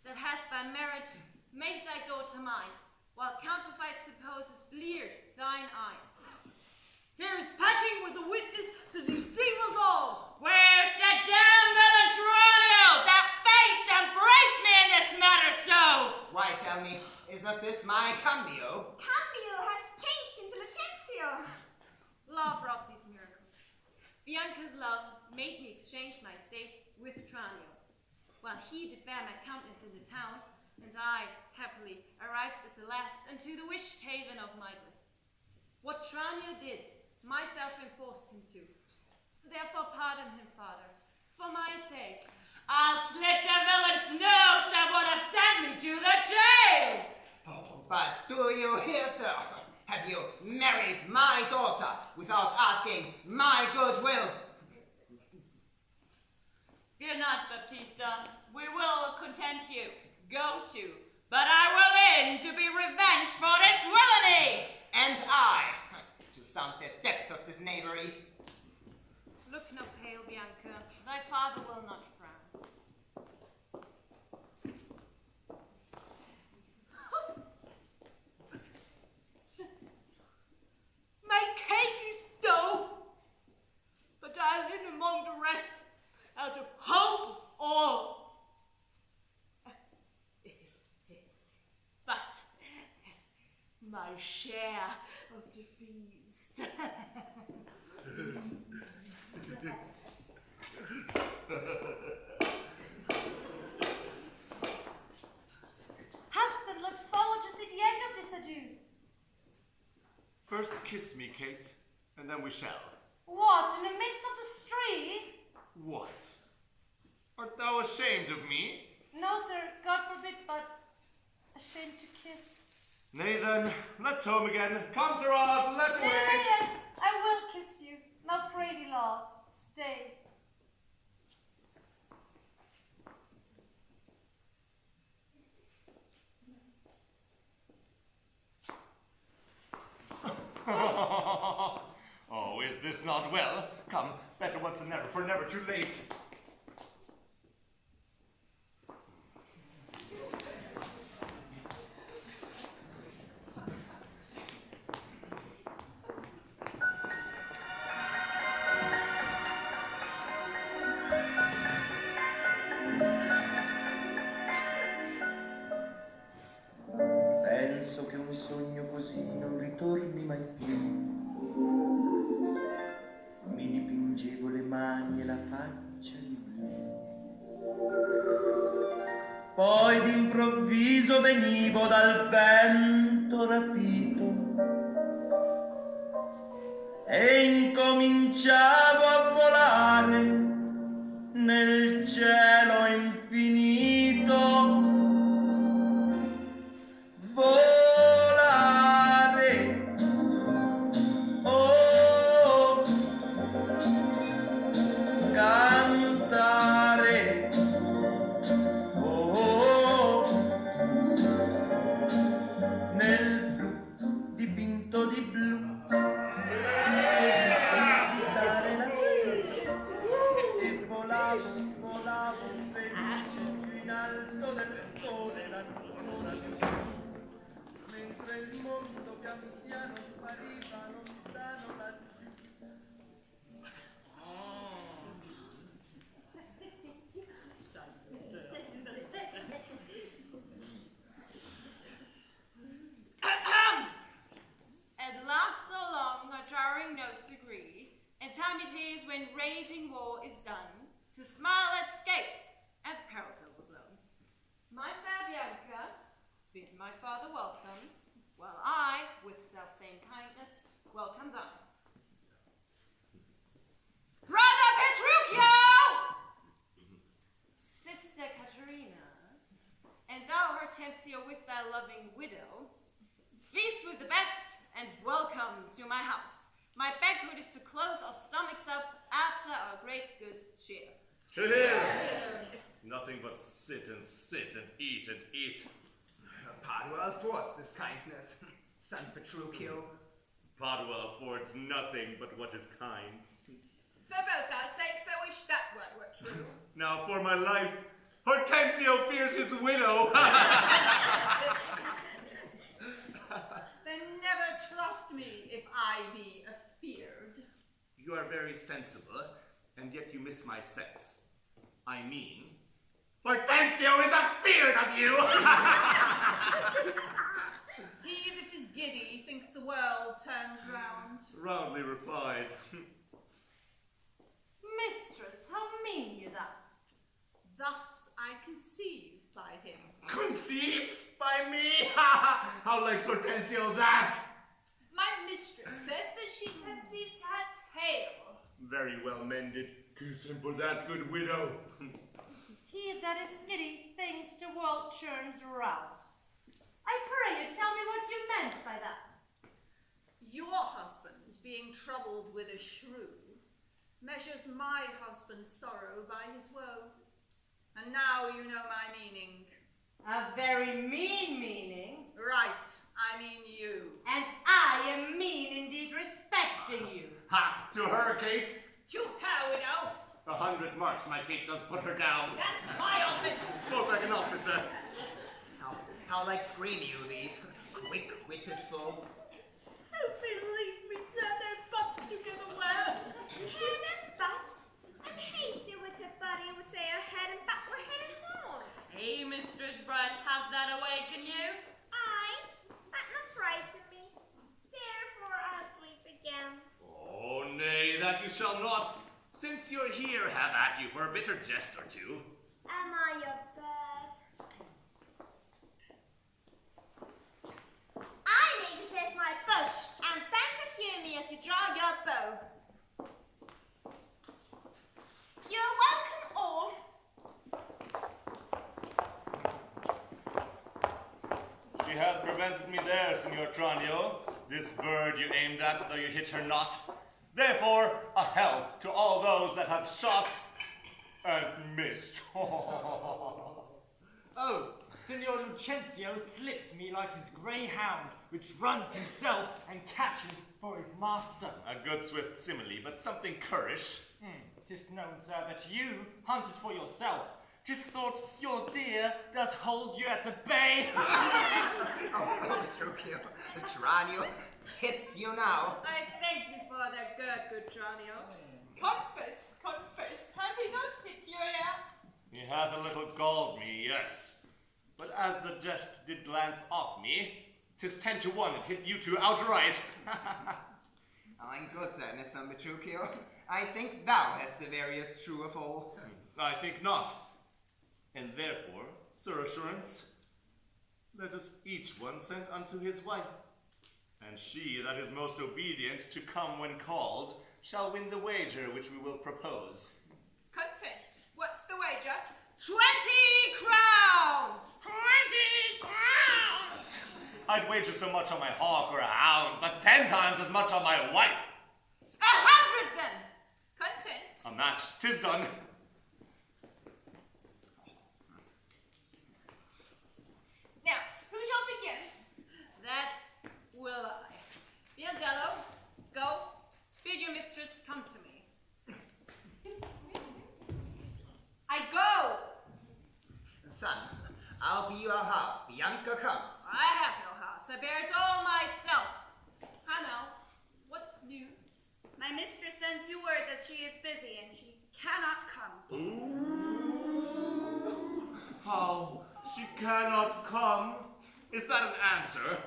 that has by merit made thy daughter mine, while counterfeit supposes bleared thine eye. Here's packing with a witness to deceive us all. Where's the damn villain Tranio that faced and braced me in this matter so? Why, tell me, is not this my cambio? Cambio has changed into Lucentio. Love wrought these miracles. Bianca's love made me exchange my state with Tranio, while he did bear my countenance in the town, and I, happily, arrived at the last unto the wished haven of my bliss. What Tranio did, myself enforced him to. Therefore pardon him, father, for my sake. I'll slit the villain's nose that would have sent me to the jail! Oh, but do you hear, sir? Have you married my daughter without asking my goodwill? Fear not, Baptista. We will content you. Go to. But I will in to be revenged for this villainy! And I, to sound the depth of this knavery. Look no pale, Bianca. Thy father will not frown. My cake is dough, but I'll in among the rest out of hope of all. But my share of the feast. Husband looks forward to see the end of this ado. First kiss me, Kate, and then we shall. What, in the midst of the street? What? Art thou ashamed of me? No, sir, God forbid, but ashamed to kiss. Nay then, let's home again. Come, Sir Oz, let's away. Nay, I will kiss you. Now pray thee, love, stay. Oh, is this not well? Come, better once than never, for never too late. Penso che un sogno così non ritorni mai più. Mi dipingevo le mani e la faccia di blu. Poi d'improvviso venivo dal vento rapito e incominciavo a volare nel cielo infinito. Volare, oh, cantare, oh, nel blu dipinto di blu, stare lassù, e volavo, volavo felice più in alto del sole ancora più. Mentre il mondo pian piano spariva lontano laggiù. At last so long our jarring notes agree, and time it is when raging war is done, to smile at scapes and perils overblown. My fair Bianca, bid my father welcome, while I, with self-same kindness, welcome thine. Brother Petruchio! Sister Katharina, and thou Hortensio with thy loving widow, feast with the best, and welcome to my house. My banquet is to close our stomachs up after our great good cheer. Nothing but sit and eat and eat. Padua affords this kindness, son Petruchio. Padua affords nothing but what is kind. For both our sakes, I wish that word were true. Now for my life, Hortensio fears his widow. Then never trust me if I be afeard. You are very sensible, and yet you miss my sense. I mean, Hortensio is afeard of you! He that is giddy thinks the world turns round. Roundly replied. Mistress, how mean you that? Thus I conceive by him. Conceives by me? How likes Hortensio that? My mistress says that she conceives her tale. Very well mended. Kiss him for that good widow. He that is giddy thinks the world turns around. I pray you tell me what you meant by that. Your husband, being troubled with a shrew, measures my husband's sorrow by his woe. And now you know my meaning. A very mean meaning. Right, I mean you. And I am mean indeed respecting you. Ha! To her, Kate! To how, widow? 100 marks, my Kate does put her down. That's my office. Spoke like an officer. How like scream you, these quick-witted folks? Oh, believe me, sir, they're butts together well. Head and butt? I'm hasty with a buddy would say a head and butt were head and more. Hey, Mistress Bride, have that awaken you? Aye, but not frighten me. Therefore I'll sleep again. Oh, nay, that you shall not. Since you're here, have at you for a bitter jest or two. Am I your bird? I need to shave my bush, and then pursue me as you draw your bow. You're welcome all. She hath prevented me there, Signor Tranio. This bird you aimed at, though you hit her not. Therefore, a health to all those that have shot and missed. Oh, Signor Lucentio slipped me like his greyhound, which runs himself and catches for his master. A good swift simile, but something currish. 'Tis known, sir, that you hunted for yourself. 'Tis thought your deer does hold you at a bay. Oh, Petruchio, the Tranio hits you now. I thank you for that good Tranio. Confess, have he not hit you yet? He hath a little galled me, yes. But as the jest did glance off me, 'tis 10 to 1 it hit you two outright. I'm good then, son Petruchio. I think thou hast the veriest true of all. I think not. And therefore, Sir Assurance, let us each one send unto his wife. And she that is most obedient to come when called shall win the wager which we will propose. Content. What's the wager? 20 crowns! 20 crowns! I'd wager so much on my hawk or a hound, but 10 times as much on my wife. 100 then! Content. A match, 'tis done. Now, who shall begin? That will I. Biondello, go. Bid your mistress come to me. I go! Son, I'll be your half. Bianca comes. I have no house. I bear it all myself. Hanno, what's news? My mistress sends you word that she is busy and she cannot come. Ooh. How? She cannot come? Is that an answer?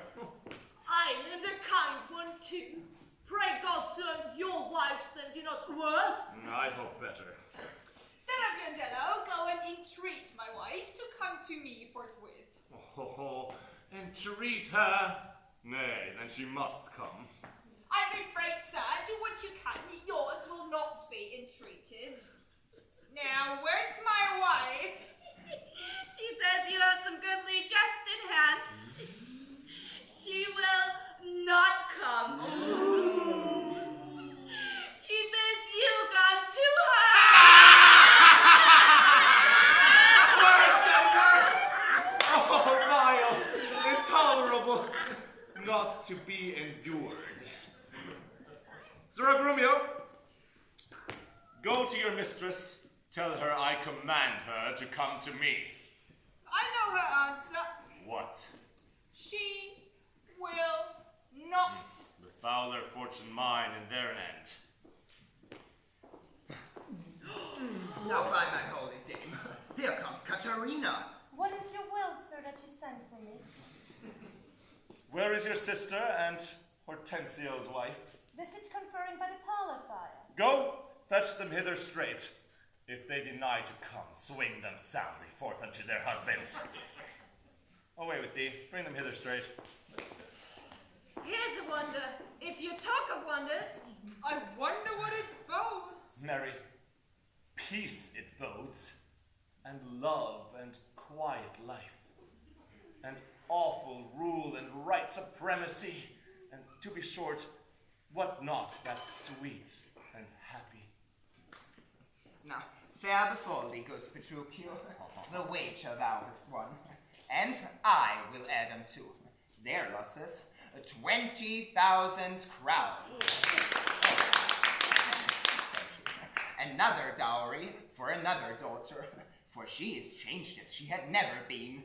Aye, and a kind one too. Pray God, sir, your wife send you not worse. I hope better. Sarah Biondello, go and entreat my wife to come to me forthwith. Oh, entreat her? Nay, then she must come. I'm afraid, sir, do what you can. Yours will not be entreated. Now, where's my wife? She says you have some goodly jest in hand. She will not come. She bids you come to her. Worse and worse! Oh, vile, intolerable, not to be endured. Sir Agrumio, go to your mistress, tell her I command her to come to me. I know her answer. What? She will not. The fouler fortune mine and their end. Now by my holy dame, here comes Katharina. What is your will, sir, that you sent for me? Where is your sister and Hortensio's wife? This is conferring by the parlor fire. Go, fetch them hither straight. If they deny to come, swing them soundly forth unto their husbands. Away with thee, bring them hither straight. Here's a wonder. If you talk of wonders, I wonder what it bodes. Mary, peace it bodes, and love and quiet life, and awful rule and right supremacy, and to be short, what not that's sweet and happy. Now, fair before thee, good Petruchio, the wager thou hast won, and I will add unto. Their losses, 20,000 crowns. Another dowry for another daughter, for she is changed as she had never been.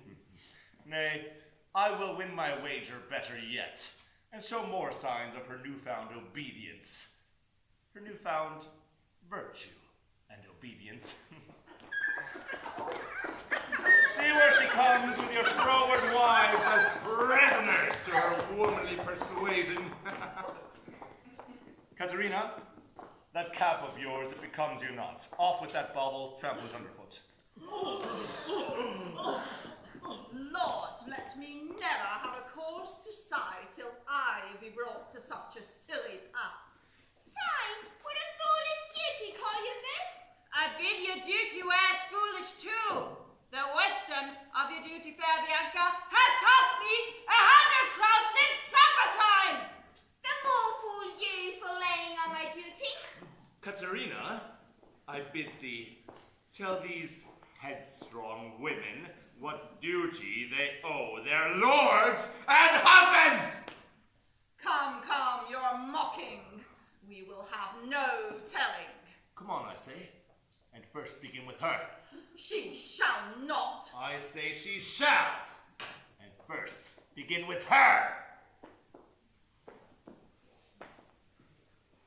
Nay, I will win my wager better yet, and show more signs of her newfound obedience. Her newfound virtue and obedience. See where she comes with your froward wives as prisoners to her womanly persuasion. Katharina, that cap of yours, it becomes you not. Off with that bauble, trample it underfoot. Lord, let me never have a cause to sigh till I be brought to such a silly pass. Fine, what a foolish duty call you this? I bid your duty as foolish too. The wisdom of your duty, fair Bianca, has cost me 100 crowns since supper time. The more fool you for laying on my duty. Katharina, I bid thee tell these headstrong women what duty they owe their lords and husbands! Come, you're mocking. We will have no telling. Come on, I say, and first begin with her. She shall not. I say she shall, and first begin with her.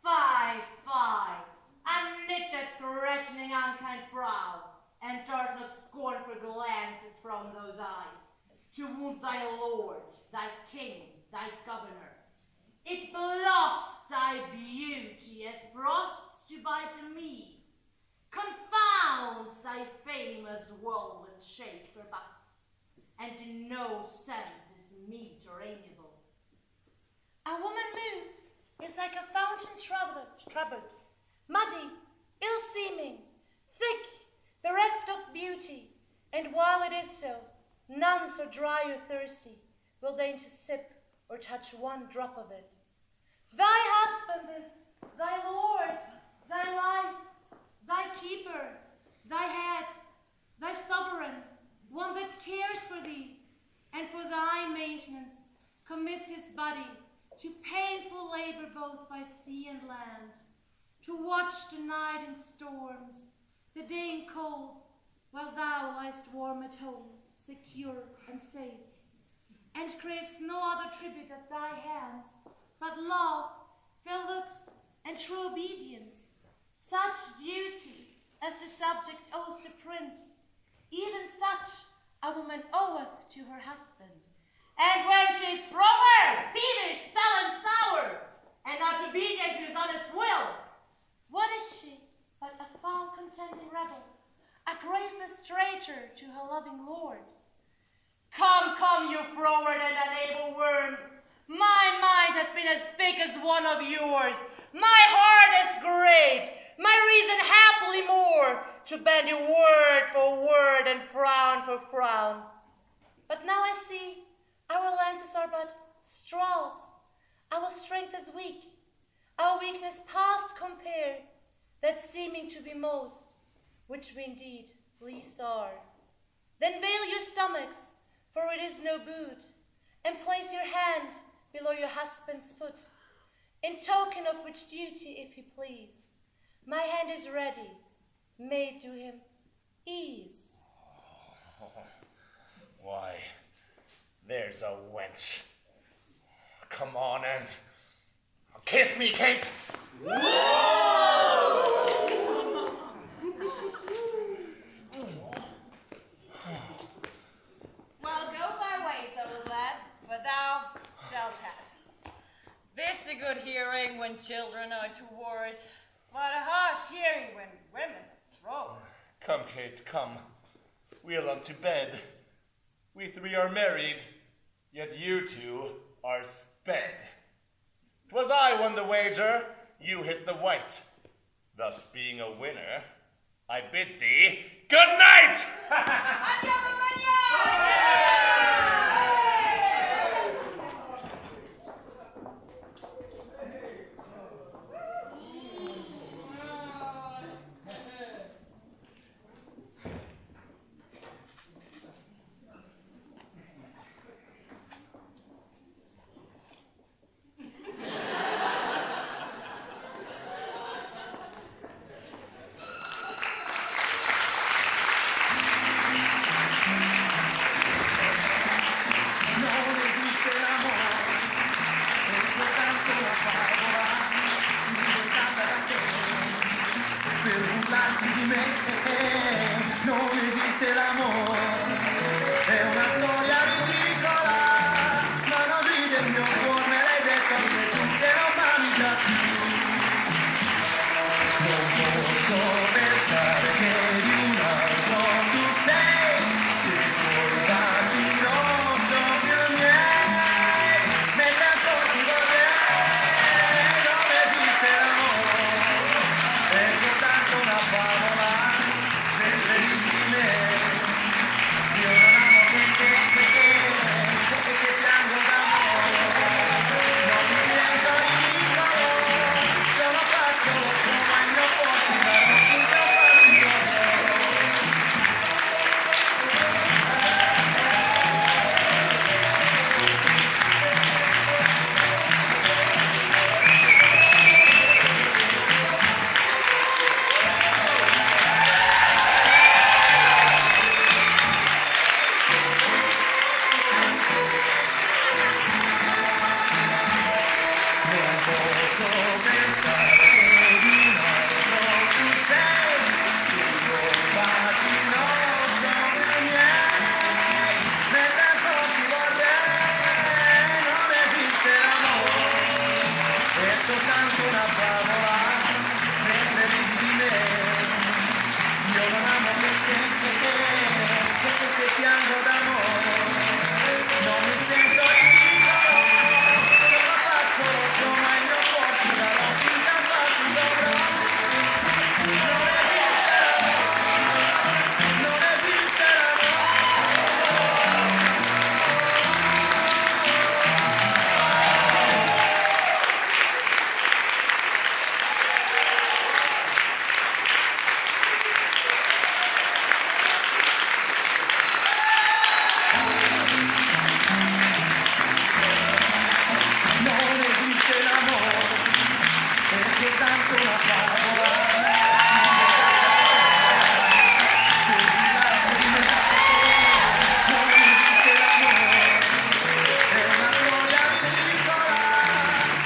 Fie, and knit a threatening unkind brow, and dart not scornful glances from those eyes, to wound thy lord, thy king, thy governor. It blots thy beauty as frosts to bite the meads, confounds thy famous woven shape for butts, and in no sense is meet or amiable. A woman moved is like a fountain troubled, muddy, ill-seeming, thick, bereft of beauty, and while it is so, none so dry or thirsty will deign to sip or touch one drop of it. Thy husband is thy lord, thy life, thy keeper, thy head, thy sovereign, one that cares for thee, and for thy maintenance commits his body to painful labor both by sea and land, to watch the night in storms, the day in cold, while thou liest warm at home, secure and safe, and craves no other tribute at thy hands, but love, fair looks, and true obedience, such duty as the subject owes the prince, even such a woman oweth to her husband. And when she's froward, peevish, sullen, sour, and not obedient to his honest will, what is she but a foul contending rebel, a graceless traitor to her loving lord? Come, you froward and unable worms. My mind hath been as big as one of yours, my heart as great, my reason happily more, to bend you word for word and frown for frown. But now I see our lances are but straws, our strength is weak, our weakness past compare, that seeming to be most, which we indeed least are. Then veil your stomachs, for it is no boot, and place your hand below your husband's foot, in token of which duty, if you please, my hand is ready, made to him ease. Why, there's a wench. Come on and kiss me, Kate. Well, go thy ways, old lad, for thou shalt have. This a good hearing when children are toward, but a harsh hearing when women throw. Come, Kate, come. We'll unto bed. We three are married, yet you two are sped. 'Twas I won the wager, you hit the white. Thus being a winner, I bid thee good night! fidati di me, non esiste l'amore, è una storia ridicola, ma non ride il mio cuore, me l'hai detto anche tu che non m'ami già più. Non posso pensare che di un altro tu sei, che cosa ti non sono più miei, mentre ancora ti vorrei, non esiste l'amore, è soltanto una favola, mentre ridi di me, io non amo che piango d'amore, non mi sento ridicolo, sono fatto come il mio cuore,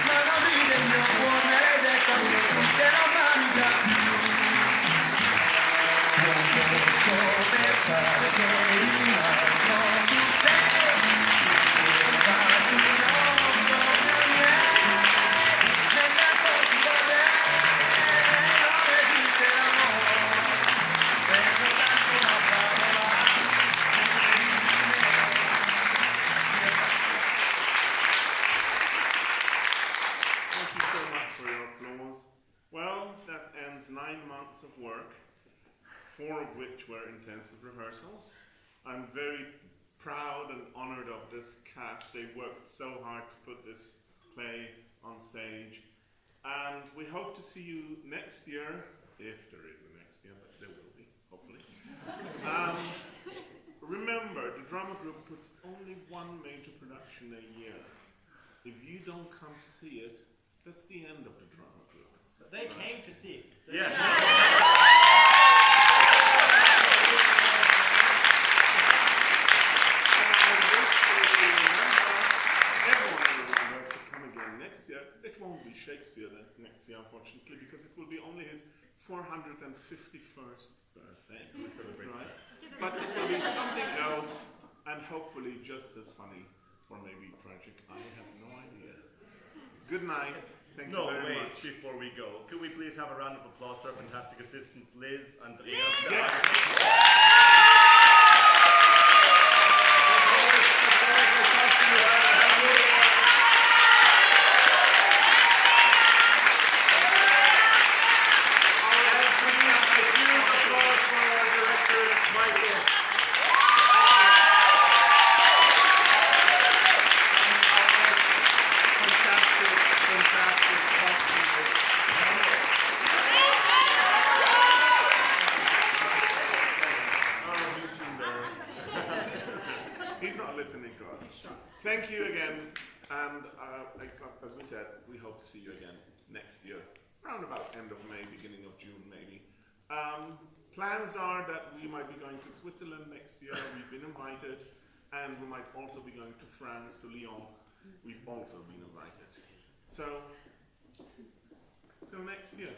ma non ti do rehearsals. I'm very proud and honored of this cast. They worked so hard to put this play on stage. And we hope to see you next year, if there is a next year, but there will be, hopefully. Remember, the drama group puts only one major production a year. If you don't come to see it, that's the end of the drama group. But they came to see it. So yes. It won't be Shakespeare next year, unfortunately, because it will be only his 451st birthday. We celebrate right? But it will be something else, and hopefully just as funny, or maybe tragic. I have no idea. Good night. Thank you very much. Before we go, could we please have a round of applause to our fantastic assistants, Liz and Desireé? Yes. Thank you again, and as we said, we hope to see you again next year, around about end of May, beginning of June maybe. Plans are that we might be going to Switzerland next year. We've been invited, and we might also be going to France, to Lyon. We've also been invited. So, till next year.